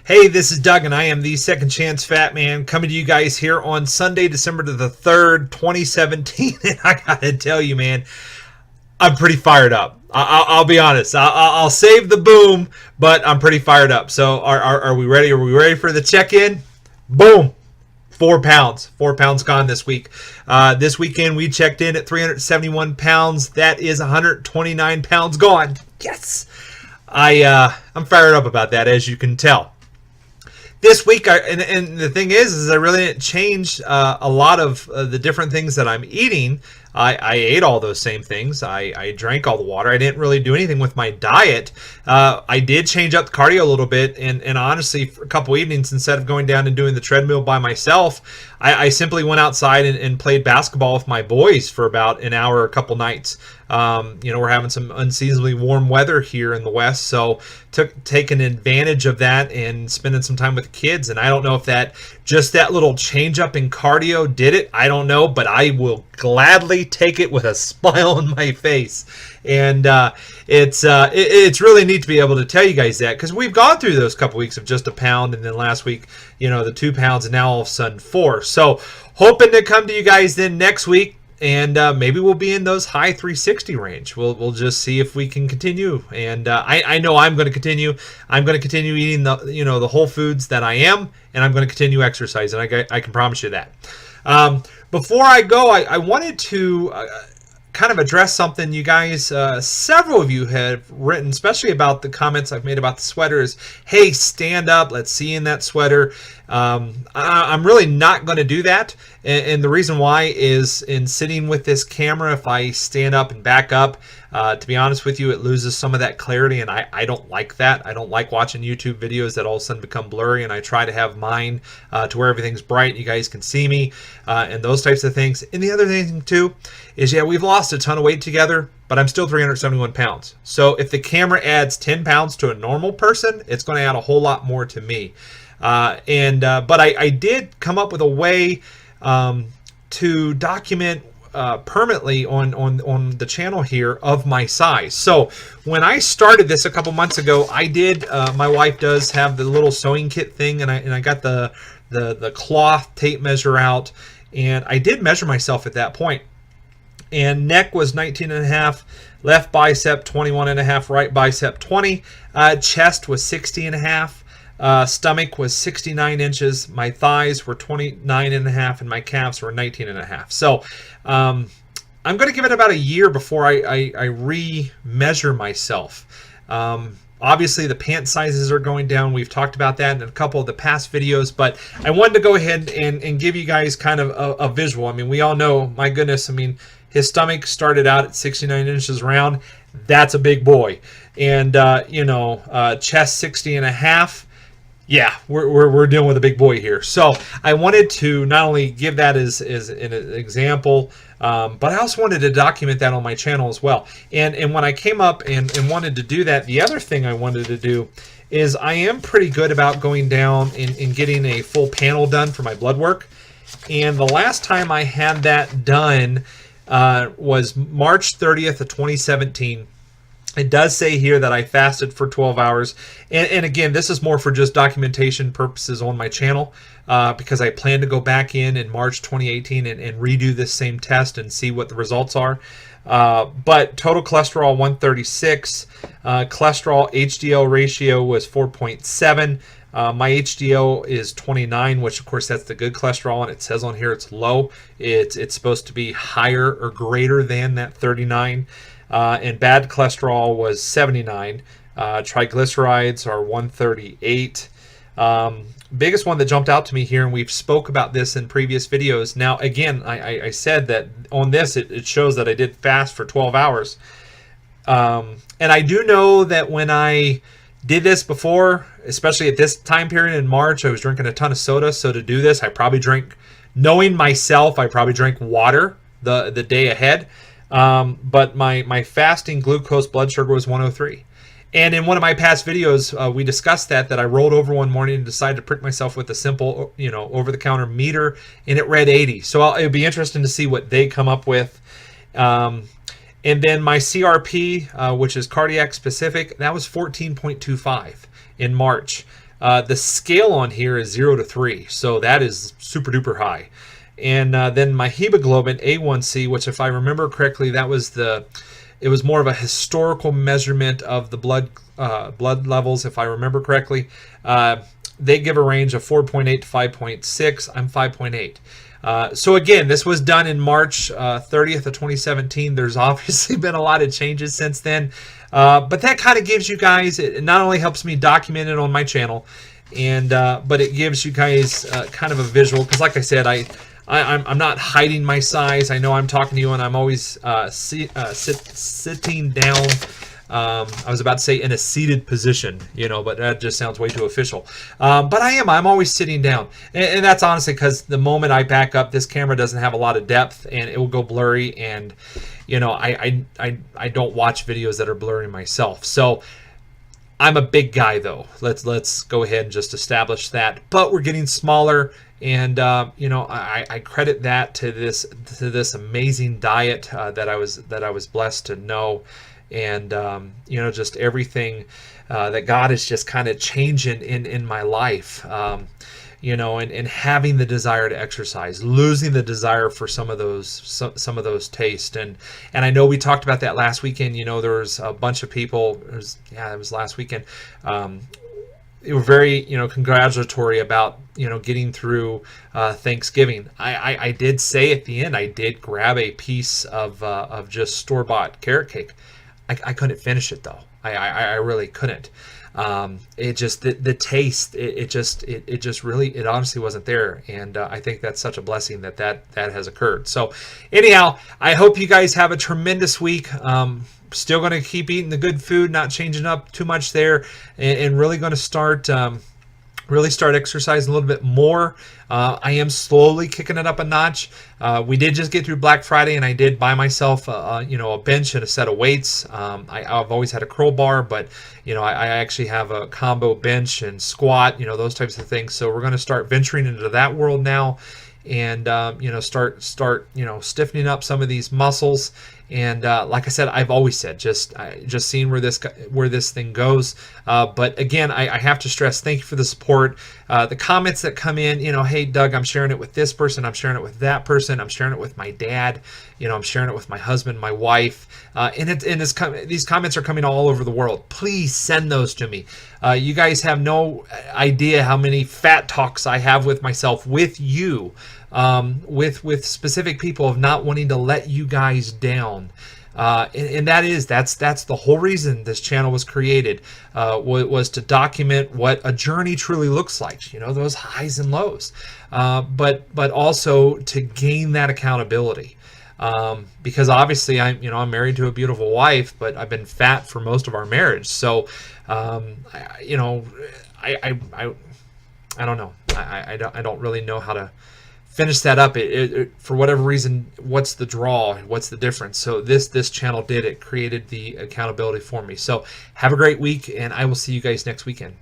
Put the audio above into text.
Hey, this is Doug, and I am the Second Chance Fat Man coming to you guys here on Sunday, December the 3rd, 2017. And I gotta tell you, man, I'm pretty fired up. I'll be honest. I'll save the boom, but I'm pretty fired up. So, are we ready? Are we ready for the check-in? Boom! 4 pounds. 4 pounds gone this week. This weekend, we checked in at 371 pounds. That is 129 pounds gone. Yes! I'm fired up about that, as you can tell. This week, and the thing is I really didn't change a lot of the different things that I'm eating. I ate all those same things. I drank all the water. I didn't really do anything with my diet. I did change up the cardio a little bit, and honestly, for a couple evenings, instead of going down and doing the treadmill by myself, I simply went outside and played basketball with my boys for about an hour a couple nights. We're having some unseasonably warm weather here in the West, so taking advantage of that and spending some time with the kids. And I don't know if that little change up in cardio did it. I don't know, but I will gladly take it with a smile on my face. And it's really neat to be able to tell you guys that, because we've gone through those couple weeks of just a pound, and then last week, the 2 pounds, and now all of a sudden 4. So hoping to come to you guys then next week. And maybe we'll be in those high 360 range. We'll just see if we can continue. And I know I'm going to continue. I'm going to continue eating the whole foods that I am, and I'm going to continue exercising. I can promise you that. Before I go, I wanted to kind of address something you guys, several of you have written, especially about the comments I've made about the sweaters. Hey, stand up. Let's see you in that sweater. I'm really not going to do that. And the reason why is, in sitting with this camera, if I stand up and back up, to be honest with you, it loses some of that clarity, and I don't like that. I don't like watching YouTube videos that all of a sudden become blurry, and I try to have mine to where everything's bright, you guys can see me, and those types of things. And the other thing, too, is, we've lost a ton of weight together, but I'm still 371 pounds. So if the camera adds 10 pounds to a normal person, it's going to add a whole lot more to me. But I did come up with a way to document permanently on the channel here of my size. So when I started this a couple months ago, I did, my wife does have the little sewing kit thing, and I got the cloth tape measure out, and I did measure myself at that point. And neck was 19.5, left bicep 21.5, right bicep 20, chest was 60.5. Stomach was 69 inches, my thighs were 29.5, and my calves were 19.5. So I'm going to give it about a year before I re-measure myself. Obviously, the pant sizes are going down. We've talked about that in a couple of the past videos, but I wanted to go ahead and give you guys kind of a visual. I mean, we all know, my goodness, his stomach started out at 69 inches round. That's a big boy. And, chest 60.5. Yeah, we're dealing with a big boy here. So I wanted to not only give that as an example, but I also wanted to document that on my channel as well. And when I came up and wanted to do that, the other thing I wanted to do is, I am pretty good about going down and getting a full panel done for my blood work. And the last time I had that done was March 30th of 2017. It does say here that I fasted for 12 hours. And again, this is more for just documentation purposes on my channel, because I plan to go back in March 2018 and redo this same test and see what the results are. But total cholesterol 136, cholesterol HDL ratio was 4.7. My HDL is 29, which of course that's the good cholesterol, and it says on here it's low. It's supposed to be higher or greater than that 39. And bad cholesterol was 79. Triglycerides are 138. Biggest one that jumped out to me here, and we've spoke about this in previous videos. Now, again, I said that on this, it shows that I did fast for 12 hours. And I do know that when I did this before, especially at this time period in March, I was drinking a ton of soda. So to do this, I probably drank, knowing myself, I probably drank water the day ahead. But my fasting glucose blood sugar was 103. And in one of my past videos, we discussed that I rolled over one morning and decided to prick myself with a simple, over-the-counter meter, and it read 80. So it'll be interesting to see what they come up with. And then my CRP, which is cardiac specific, that was 14.25 in March. The scale on here is 0 to 3, so that is super duper high. And then my hemoglobin A1C, which if I remember correctly, it was more of a historical measurement of the blood levels, if I remember correctly. They give a range of 4.8 to 5.6. I'm 5.8. So again, this was done in March 30th of 2017. There's obviously been a lot of changes since then. But that kind of gives you guys, it not only helps me document it on my channel, but it gives you guys kind of a visual. Because like I said, I'm not hiding my size. I know I'm talking to you and I'm always sitting down. I was about to say in a seated position, but that just sounds way too official. But I'm always sitting down. And that's honestly because the moment I back up, this camera doesn't have a lot of depth and it will go blurry. And, I don't watch videos that are blurry myself. So I'm a big guy though. Let's go ahead and just establish that. But we're getting smaller. And I credit that to this amazing diet that I was blessed to know, and just everything that God is just kind of changing in my life, and having the desire to exercise, losing the desire for some of those tastes, and I know we talked about that last weekend. There was a bunch of people. It was last weekend. They were very, congratulatory about, getting through Thanksgiving. I did say at the end, I did grab a piece of just store-bought carrot cake. I couldn't finish it though. I really couldn't. It just the taste. It just really, it honestly wasn't there. And I think that's such a blessing that has occurred. So anyhow, I hope you guys have a tremendous week. Still going to keep eating the good food, not changing up too much there, and really going to start exercising a little bit more. I am slowly kicking it up a notch. We did just get through Black Friday, and I did buy myself a bench and a set of weights. I've always had a curl bar, but I actually have a combo bench and squat, those types of things. So we're going to start venturing into that world now, and start stiffening up some of these muscles. And like I said, I've always said, just seeing where this thing goes. But again, I have to stress, thank you for the support. The comments that come in, hey Doug, I'm sharing it with this person, I'm sharing it with that person, I'm sharing it with my dad, I'm sharing it with my husband, my wife, these comments are coming all over the world. Please send those to me. You guys have no idea how many fat talks I have with myself, with you. With specific people of not wanting to let you guys down, and that's the whole reason this channel was created, was to document what a journey truly looks like, those highs and lows, but also to gain that accountability, because obviously I'm married to a beautiful wife, but I've been fat for most of our marriage, so I don't know, I don't really know how to finish that up. For whatever reason, what's the draw? What's the difference? So this channel created the accountability for me. So have a great week, and I will see you guys next weekend.